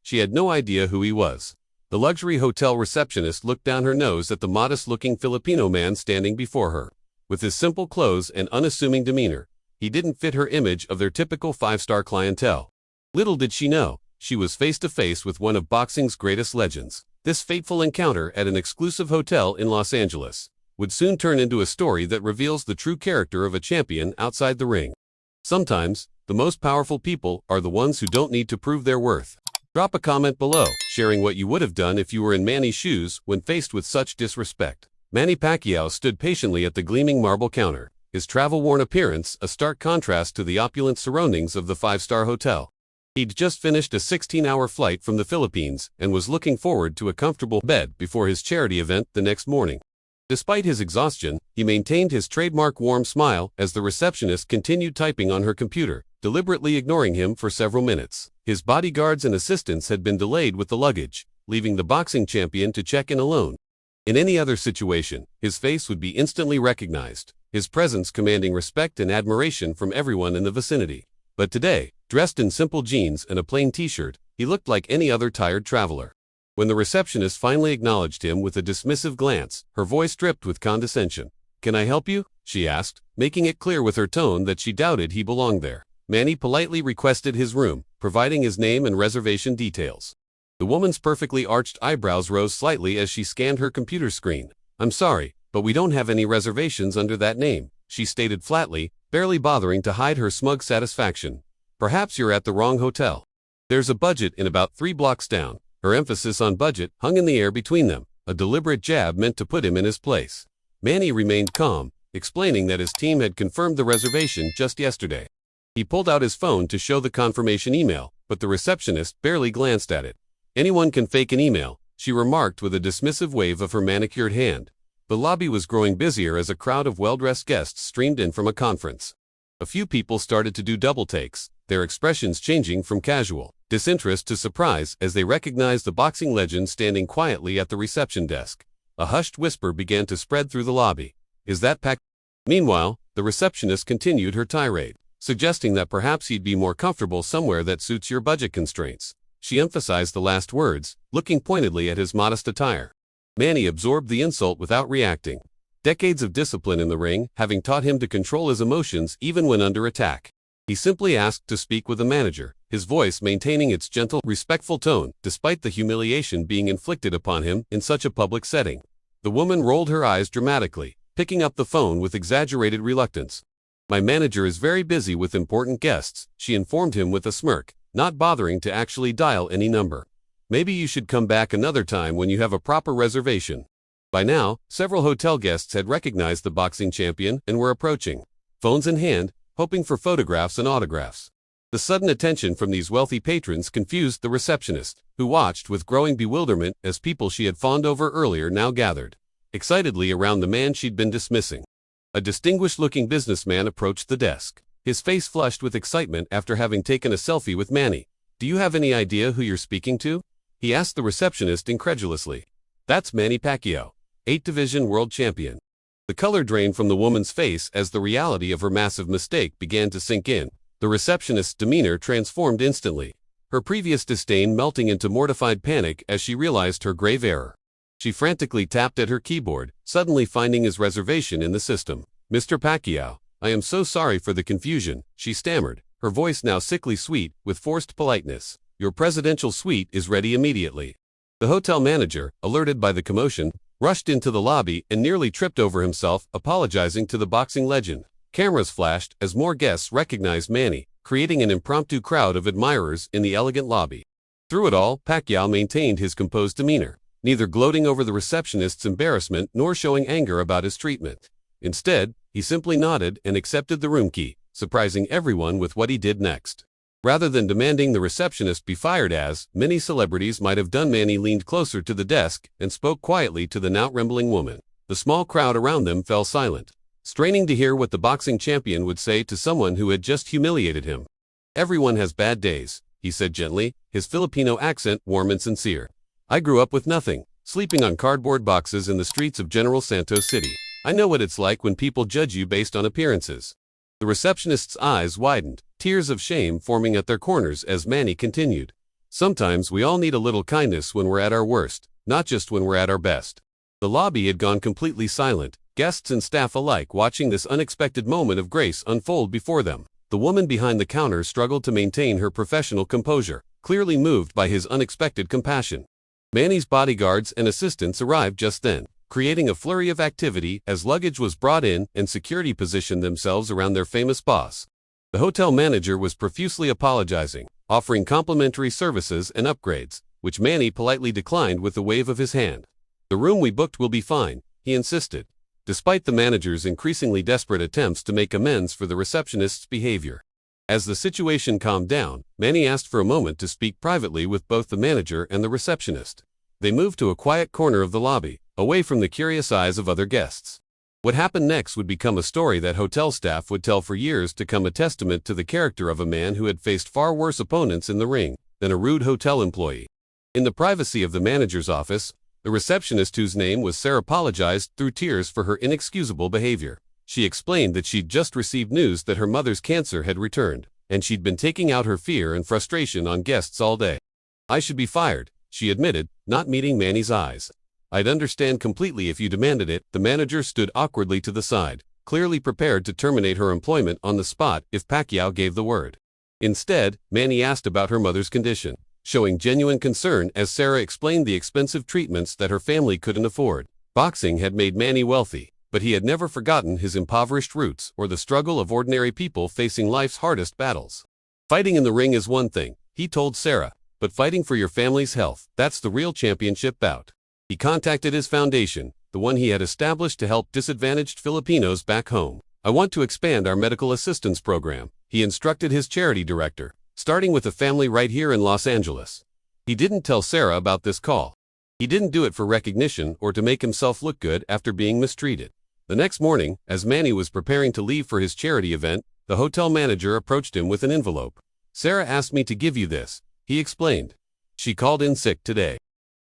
she had no idea who he was. The luxury hotel receptionist looked down her nose at the modest-looking Filipino man standing before her. With his simple clothes and unassuming demeanor, he didn't fit her image of their typical five-star clientele. Little did she know, she was face-to-face with one of boxing's greatest legends. This fateful encounter at an exclusive hotel in Los Angeles would soon turn into a story that reveals the true character of a champion outside the ring. Sometimes, the most powerful people are the ones who don't need to prove their worth. Drop a comment below, sharing what you would have done if you were in Manny's shoes when faced with such disrespect. Manny Pacquiao stood patiently at the gleaming marble counter, his travel-worn appearance a stark contrast to the opulent surroundings of the five-star hotel. He'd just finished a 16-hour flight from the Philippines and was looking forward to a comfortable bed before his charity event the next morning. Despite his exhaustion, he maintained his trademark warm smile as the receptionist continued typing on her computer, deliberately ignoring him for several minutes. His bodyguards and assistants had been delayed with the luggage, leaving the boxing champion to check in alone. In any other situation, his face would be instantly recognized, his presence commanding respect and admiration from everyone in the vicinity. But today, dressed in simple jeans and a plain t-shirt, he looked like any other tired traveler. When the receptionist finally acknowledged him with a dismissive glance, her voice dripped with condescension. "Can I help you?" she asked, making it clear with her tone that she doubted he belonged there. Manny politely requested his room, providing his name and reservation details. The woman's perfectly arched eyebrows rose slightly as she scanned her computer screen. "I'm sorry, but we don't have any reservations under that name," she stated flatly, barely bothering to hide her smug satisfaction. "Perhaps you're at the wrong hotel. There's a budget in about 3 blocks down." Her emphasis on budget hung in the air between them, a deliberate jab meant to put him in his place. Manny remained calm, explaining that his team had confirmed the reservation just yesterday. He pulled out his phone to show the confirmation email, but the receptionist barely glanced at it. "Anyone can fake an email," she remarked with a dismissive wave of her manicured hand. The lobby was growing busier as a crowd of well-dressed guests streamed in from a conference. A few people started to do double takes, their expressions changing from casual disinterest to surprise as they recognized the boxing legend standing quietly at the reception desk. A hushed whisper began to spread through the lobby. "Is that Pac?" Meanwhile, the receptionist continued her tirade, suggesting that perhaps he'd be more comfortable somewhere that suits your budget constraints. She emphasized the last words, looking pointedly at his modest attire. Manny absorbed the insult without reacting. Decades of discipline in the ring, having taught him to control his emotions even when under attack. He simply asked to speak with a manager, his voice maintaining its gentle, respectful tone, despite the humiliation being inflicted upon him in such a public setting. The woman rolled her eyes dramatically, picking up the phone with exaggerated reluctance. "My manager is very busy with important guests," she informed him with a smirk, not bothering to actually dial any number. "Maybe you should come back another time when you have a proper reservation." By now, several hotel guests had recognized the boxing champion and were approaching, phones in hand, hoping for photographs and autographs. The sudden attention from these wealthy patrons confused the receptionist, who watched with growing bewilderment as people she had fawned over earlier now gathered excitedly around the man she'd been dismissing. A distinguished-looking businessman approached the desk, his face flushed with excitement after having taken a selfie with Manny. "Do you have any idea who you're speaking to?" he asked the receptionist incredulously. "That's Manny Pacquiao, 8-division world champion." The color drained from the woman's face as the reality of her massive mistake began to sink in. The receptionist's demeanor transformed instantly, her previous disdain melting into mortified panic as she realized her grave error. She frantically tapped at her keyboard, suddenly finding his reservation in the system. "Mr. Pacquiao, I am so sorry for the confusion," she stammered, her voice now sickly sweet with forced politeness. "Your presidential suite is ready immediately." The hotel manager, alerted by the commotion, rushed into the lobby and nearly tripped over himself, apologizing to the boxing legend. Cameras flashed as more guests recognized Manny, creating an impromptu crowd of admirers in the elegant lobby. Through it all, Pacquiao maintained his composed demeanor, neither gloating over the receptionist's embarrassment nor showing anger about his treatment. Instead, he simply nodded and accepted the room key, surprising everyone with what he did next. Rather than demanding the receptionist be fired as many celebrities might have done, Manny leaned closer to the desk and spoke quietly to the now trembling woman. The small crowd around them fell silent, straining to hear what the boxing champion would say to someone who had just humiliated him. "Everyone has bad days," he said gently, his Filipino accent warm and sincere. "I grew up with nothing, sleeping on cardboard boxes in the streets of General Santos City. I know what it's like when people judge you based on appearances." The receptionist's eyes widened, tears of shame forming at their corners as Manny continued. Sometimes we all need a little kindness when we're at our worst, not just when we're at our best. The lobby had gone completely silent, guests and staff alike watching this unexpected moment of grace unfold before them. The woman behind the counter struggled to maintain her professional composure, clearly moved by his unexpected compassion. Manny's bodyguards and assistants arrived just then, creating a flurry of activity as luggage was brought in and security positioned themselves around their famous boss. The hotel manager was profusely apologizing, offering complimentary services and upgrades, which Manny politely declined with a wave of his hand. "The room we booked will be fine," he insisted, despite the manager's increasingly desperate attempts to make amends for the receptionist's behavior. As the situation calmed down, Manny asked for a moment to speak privately with both the manager and the receptionist. They moved to a quiet corner of the lobby, away from the curious eyes of other guests. What happened next would become a story that hotel staff would tell for years to come, a testament to the character of a man who had faced far worse opponents in the ring than a rude hotel employee. In the privacy of the manager's office, the receptionist, whose name was Sarah, apologized through tears for her inexcusable behavior. She explained that she'd just received news that her mother's cancer had returned, and she'd been taking out her fear and frustration on guests all day. "I should be fired," she admitted, not meeting Manny's eyes. "I'd understand completely if you demanded it." The manager stood awkwardly to the side, clearly prepared to terminate her employment on the spot if Pacquiao gave the word. Instead, Manny asked about her mother's condition, showing genuine concern as Sarah explained the expensive treatments that her family couldn't afford. Boxing had made Manny wealthy, but he had never forgotten his impoverished roots or the struggle of ordinary people facing life's hardest battles. "Fighting in the ring is one thing," he told Sarah, "but fighting for your family's health, that's the real championship bout." He contacted his foundation, the one he had established to help disadvantaged Filipinos back home. "I want to expand our medical assistance program," he instructed his charity director, "starting with a family right here in Los Angeles." He didn't tell Sarah about this call. He didn't do it for recognition or to make himself look good after being mistreated. The next morning, as Manny was preparing to leave for his charity event, the hotel manager approached him with an envelope. "Sarah asked me to give you this," he explained. "She called in sick today."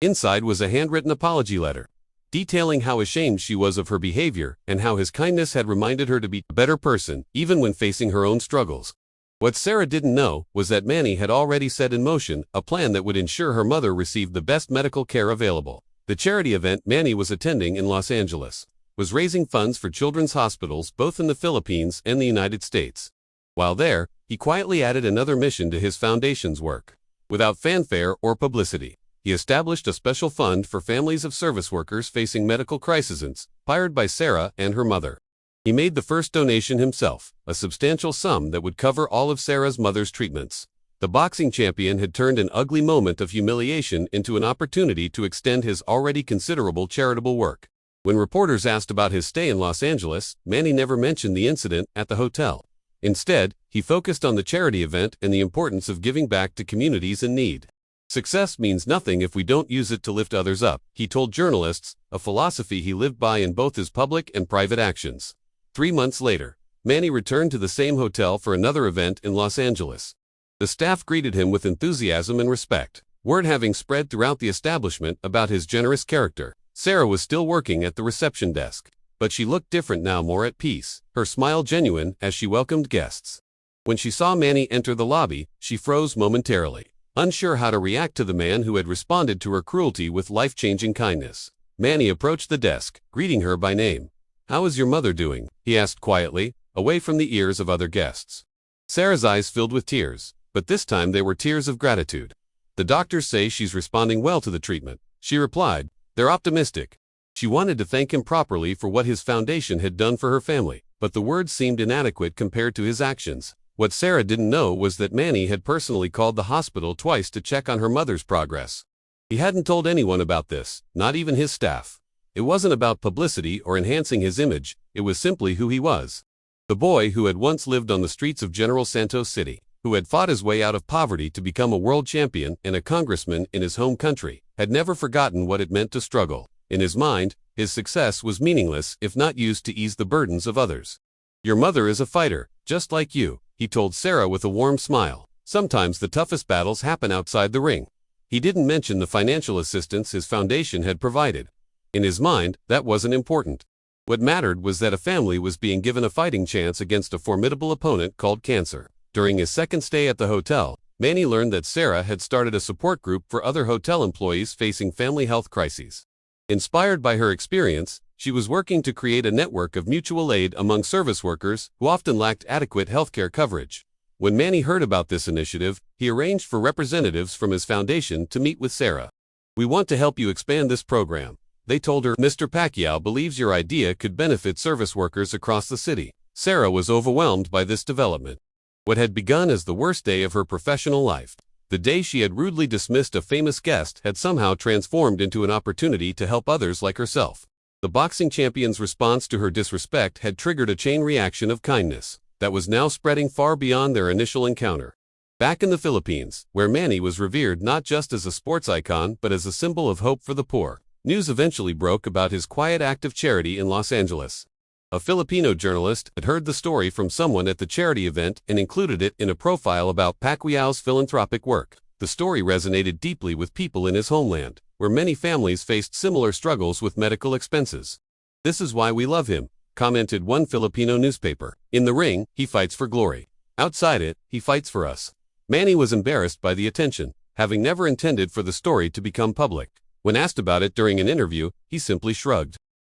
Inside was a handwritten apology letter, detailing how ashamed she was of her behavior and how his kindness had reminded her to be a better person, even when facing her own struggles. What Sarah didn't know was that Manny had already set in motion a plan that would ensure her mother received the best medical care available. The charity event Manny was attending in Los Angeles was raising funds for children's hospitals both in the Philippines and the United States. While there, he quietly added another mission to his foundation's work. Without fanfare or publicity, he established a special fund for families of service workers facing medical crises, inspired by Sarah and her mother. He made the first donation himself, a substantial sum that would cover all of Sarah's mother's treatments. The boxing champion had turned an ugly moment of humiliation into an opportunity to extend his already considerable charitable work. When reporters asked about his stay in Los Angeles, Manny never mentioned the incident at the hotel. Instead, he focused on the charity event and the importance of giving back to communities in need. "Success means nothing if we don't use it to lift others up," he told journalists, a philosophy he lived by in both his public and private actions. 3 months later, Manny returned to the same hotel for another event in Los Angeles. The staff greeted him with enthusiasm and respect, word having spread throughout the establishment about his generous character. Sarah was still working at the reception desk, but she looked different now, more at peace, her smile genuine as she welcomed guests. When she saw Manny enter the lobby, she froze momentarily, unsure how to react to the man who had responded to her cruelty with life-changing kindness. Manny approached the desk, greeting her by name. "How is your mother doing?" he asked quietly, away from the ears of other guests. Sarah's eyes filled with tears, but this time they were tears of gratitude. "The doctors say she's responding well to the treatment," she replied. "They're optimistic." She wanted to thank him properly for what his foundation had done for her family, but the words seemed inadequate compared to his actions. What Sarah didn't know was that Manny had personally called the hospital twice to check on her mother's progress. He hadn't told anyone about this, not even his staff. It wasn't about publicity or enhancing his image, it was simply who he was. The boy who had once lived on the streets of General Santos City, who had fought his way out of poverty to become a world champion and a congressman in his home country, had never forgotten what it meant to struggle. In his mind, his success was meaningless if not used to ease the burdens of others. "Your mother is a fighter, just like you," he told Sarah with a warm smile. "Sometimes the toughest battles happen outside the ring." He didn't mention the financial assistance his foundation had provided. In his mind, that wasn't important. What mattered was that a family was being given a fighting chance against a formidable opponent called cancer. During his second stay at the hotel, Manny learned that Sarah had started a support group for other hotel employees facing family health crises. Inspired by her experience, she was working to create a network of mutual aid among service workers who often lacked adequate healthcare coverage. When Manny heard about this initiative, he arranged for representatives from his foundation to meet with Sarah. "We want to help you expand this program," they told her. "Mr. Pacquiao believes your idea could benefit service workers across the city." Sarah was overwhelmed by this development. What had begun as the worst day of her professional life, the day she had rudely dismissed a famous guest, had somehow transformed into an opportunity to help others like herself. The boxing champion's response to her disrespect had triggered a chain reaction of kindness that was now spreading far beyond their initial encounter. Back in the Philippines, where Manny was revered not just as a sports icon but as a symbol of hope for the poor, news eventually broke about his quiet act of charity in Los Angeles. A Filipino journalist had heard the story from someone at the charity event and included it in a profile about Pacquiao's philanthropic work. The story resonated deeply with people in his homeland, where many families faced similar struggles with medical expenses. "This is why we love him," commented one Filipino newspaper. "In the ring, he fights for glory. Outside it, he fights for us." Manny was embarrassed by the attention, having never intended for the story to become public. When asked about it during an interview, he simply shrugged.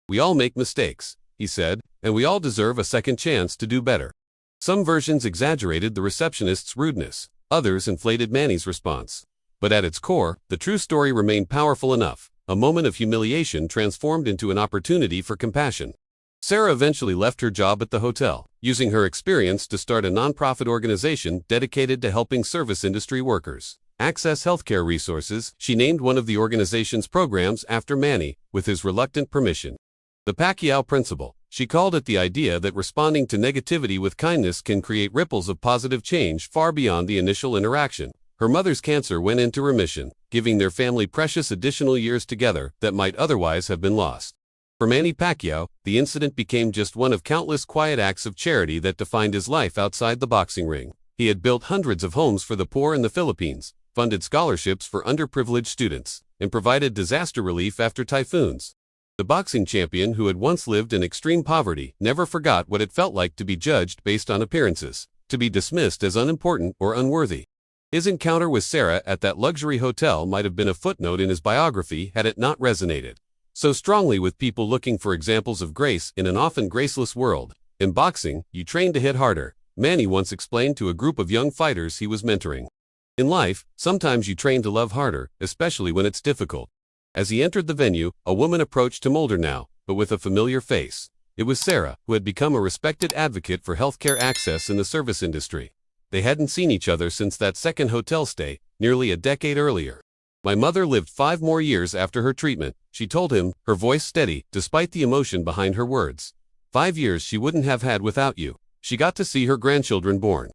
"We all make mistakes," he said, "and we all deserve a second chance to do better." Some versions exaggerated the receptionist's rudeness, others inflated Manny's response. But at its core, the true story remained powerful enough. A moment of humiliation transformed into an opportunity for compassion. Sarah eventually left her job at the hotel, using her experience to start a nonprofit organization dedicated to helping service industry workers access healthcare resources. She named one of the organization's programs after Manny, with his reluctant permission. The Pacquiao Principle. She called it the idea that responding to negativity with kindness can create ripples of positive change far beyond the initial interaction. Her mother's cancer went into remission, giving their family precious additional years together that might otherwise have been lost. For Manny Pacquiao, the incident became just one of countless quiet acts of charity that defined his life outside the boxing ring. He had built hundreds of homes for the poor in the Philippines, funded scholarships for underprivileged students, and provided disaster relief after typhoons. The boxing champion, who had once lived in extreme poverty, never forgot what it felt like to be judged based on appearances, to be dismissed as unimportant or unworthy. His encounter with Sarah at that luxury hotel might have been a footnote in his biography had it not resonated so strongly with people looking for examples of grace in an often graceless world. "In boxing, you train to hit harder," Manny once explained to a group of young fighters he was mentoring. "In life, sometimes you train to love harder, especially when it's difficult." As he entered the venue, a woman approached him, older now, but with a familiar face. It was Sarah, who had become a respected advocate for healthcare access in the service industry. They hadn't seen each other since that second hotel stay, nearly a decade earlier. "My mother lived 5 more years after her treatment," she told him, her voice steady, despite the emotion behind her words. 5 years she wouldn't have had without you. She got to see her grandchildren born."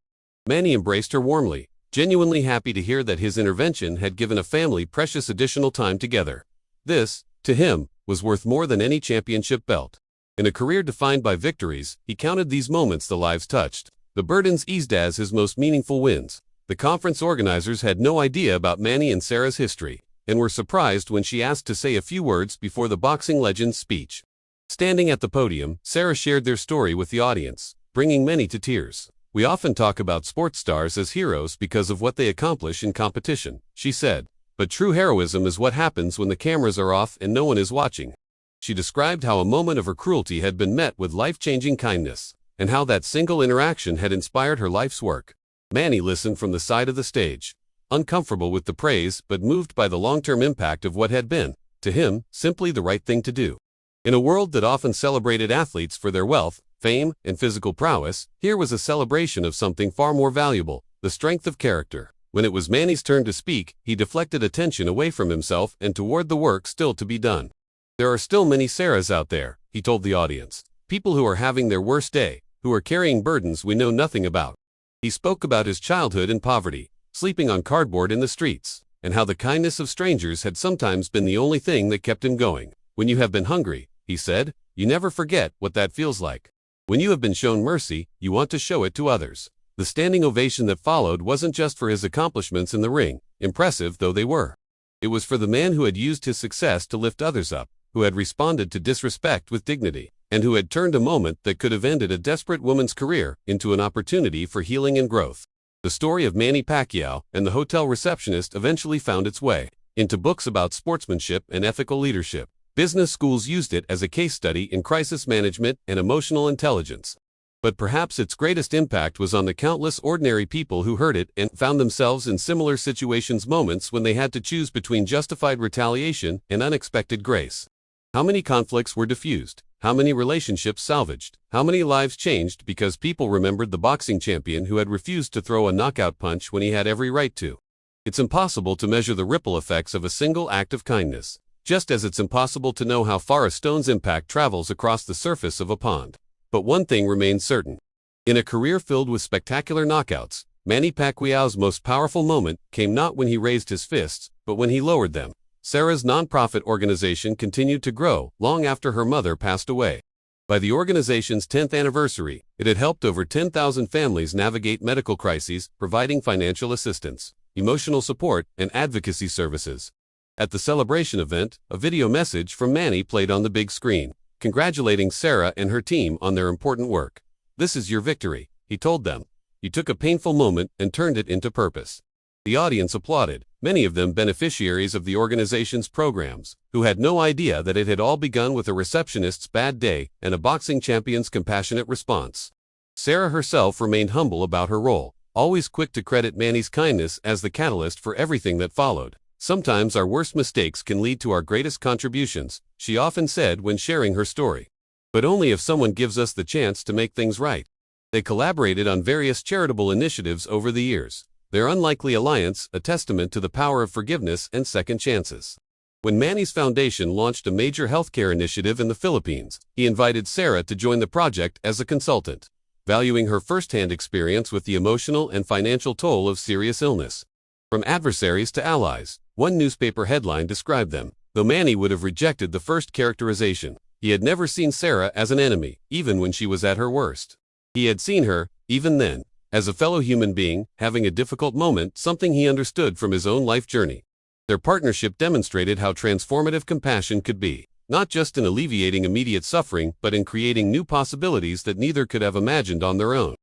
Manny embraced her warmly, genuinely happy to hear that his intervention had given a family precious additional time together. This, to him, was worth more than any championship belt. In a career defined by victories, he counted these moments the lives touched. The burdens eased as his most meaningful wins. The conference organizers had no idea about Manny and Sarah's history, and were surprised when she asked to say a few words before the boxing legend's speech. Standing at the podium, Sarah shared their story with the audience, bringing many to tears. "We often talk about sports stars as heroes because of what they accomplish in competition," she said. "But true heroism is what happens when the cameras are off and no one is watching." She described how a moment of her cruelty had been met with life-changing kindness, and how that single interaction had inspired her life's work. Manny listened from the side of the stage, uncomfortable with the praise but moved by the long-term impact of what had been, to him, simply the right thing to do. In a world that often celebrated athletes for their wealth, fame, and physical prowess, here was a celebration of something far more valuable, the strength of character. When it was Manny's turn to speak, he deflected attention away from himself and toward the work still to be done. "There are still many Sarahs out there," he told the audience. "People who are having their worst day, who are carrying burdens we know nothing about." He spoke about his childhood in poverty, sleeping on cardboard in the streets, and how the kindness of strangers had sometimes been the only thing that kept him going. "When you have been hungry," he said, "you never forget what that feels like. When you have been shown mercy, you want to show it to others." The standing ovation that followed wasn't just for his accomplishments in the ring, impressive though they were. It was for the man who had used his success to lift others up, who had responded to disrespect with dignity, and who had turned a moment that could have ended a desperate woman's career into an opportunity for healing and growth. The story of Manny Pacquiao and the hotel receptionist eventually found its way into books about sportsmanship and ethical leadership. Business schools used it as a case study in crisis management and emotional intelligence. But perhaps its greatest impact was on the countless ordinary people who heard it and found themselves in similar situations, moments when they had to choose between justified retaliation and unexpected grace. How many conflicts were diffused? How many relationships salvaged? How many lives changed because people remembered the boxing champion who had refused to throw a knockout punch when he had every right to? It's impossible to measure the ripple effects of a single act of kindness, just as it's impossible to know how far a stone's impact travels across the surface of a pond. But one thing remains certain. In a career filled with spectacular knockouts, Manny Pacquiao's most powerful moment came not when he raised his fists, but when he lowered them. Sarah's nonprofit organization continued to grow long after her mother passed away. By the organization's 10th anniversary, it had helped over 10,000 families navigate medical crises, providing financial assistance, emotional support, and advocacy services. At the celebration event, a video message from Manny played on the big screen, congratulating Sarah and her team on their important work. "This is your victory," he told them. "You took a painful moment and turned it into purpose." The audience applauded, many of them beneficiaries of the organization's programs, who had no idea that it had all begun with a receptionist's bad day and a boxing champion's compassionate response. Sarah herself remained humble about her role, always quick to credit Manny's kindness as the catalyst for everything that followed. "Sometimes our worst mistakes can lead to our greatest contributions," she often said when sharing her story. "But only if someone gives us the chance to make things right." They collaborated on various charitable initiatives over the years, their unlikely alliance a testament to the power of forgiveness and second chances. When Manny's foundation launched a major healthcare initiative in the Philippines, he invited Sarah to join the project as a consultant, valuing her first-hand experience with the emotional and financial toll of serious illness. From adversaries to allies, one newspaper headline described them. Though Manny would have rejected the first characterization, he had never seen Sarah as an enemy, even when she was at her worst. He had seen her, even then, as a fellow human being, having a difficult moment, something he understood from his own life journey. Their partnership demonstrated how transformative compassion could be, not just in alleviating immediate suffering, but in creating new possibilities that neither could have imagined on their own.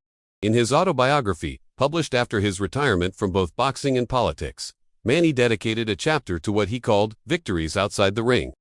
In his autobiography, published after his retirement from both boxing and politics, Manny dedicated a chapter to what he called victories outside the ring.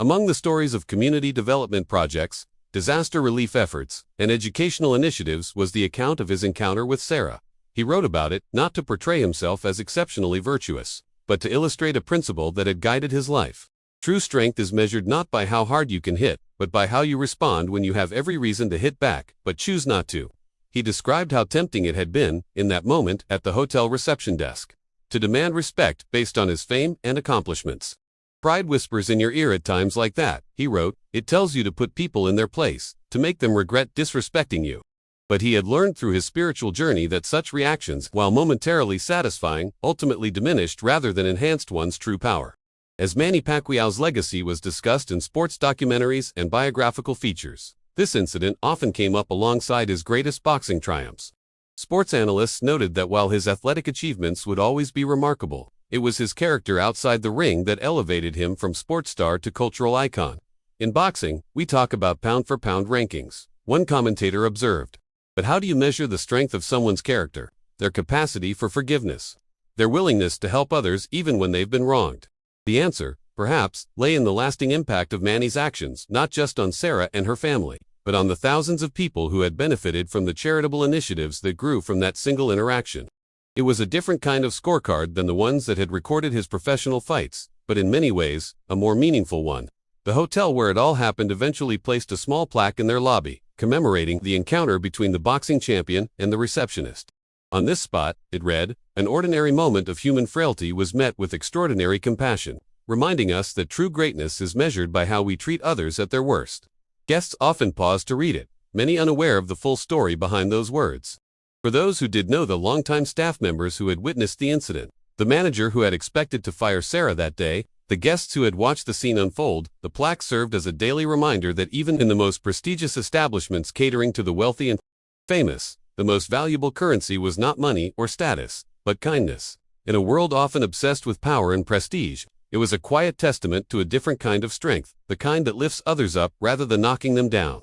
Among the stories of community development projects, disaster relief efforts, and educational initiatives was the account of his encounter with Sarah. He wrote about it not to portray himself as exceptionally virtuous, but to illustrate a principle that had guided his life. True strength is measured not by how hard you can hit, but by how you respond when you have every reason to hit back, but choose not to. He described how tempting it had been, in that moment, at the hotel reception desk, to demand respect based on his fame and accomplishments. "Pride whispers in your ear at times like that," he wrote. "It tells you to put people in their place, to make them regret disrespecting you." But he had learned through his spiritual journey that such reactions, while momentarily satisfying, ultimately diminished rather than enhanced one's true power. As Manny Pacquiao's legacy was discussed in sports documentaries and biographical features, this incident often came up alongside his greatest boxing triumphs. Sports analysts noted that while his athletic achievements would always be remarkable, it was his character outside the ring that elevated him from sports star to cultural icon. "In boxing, we talk about pound-for-pound rankings," one commentator observed. But how do you measure the strength of someone's character, their capacity for forgiveness, their willingness to help others even when they've been wronged? The answer, perhaps, lay in the lasting impact of Manny's actions, not just on Sarah and her family, but on the thousands of people who had benefited from the charitable initiatives that grew from that single interaction. It was a different kind of scorecard than the ones that had recorded his professional fights, but in many ways, a more meaningful one. The hotel where it all happened eventually placed a small plaque in their lobby, commemorating the encounter between the boxing champion and the receptionist. On this spot, it read, "An ordinary moment of human frailty was met with extraordinary compassion, reminding us that true greatness is measured by how we treat others at their worst." Guests often paused to read it, many unaware of the full story behind those words. For those who did know the longtime staff members who had witnessed the incident, the manager who had expected to fire Sarah that day, the guests who had watched the scene unfold, the plaque served as a daily reminder that even in the most prestigious establishments catering to the wealthy and famous, the most valuable currency was not money or status, but kindness. In a world often obsessed with power and prestige, it was a quiet testament to a different kind of strength, the kind that lifts others up rather than knocking them down.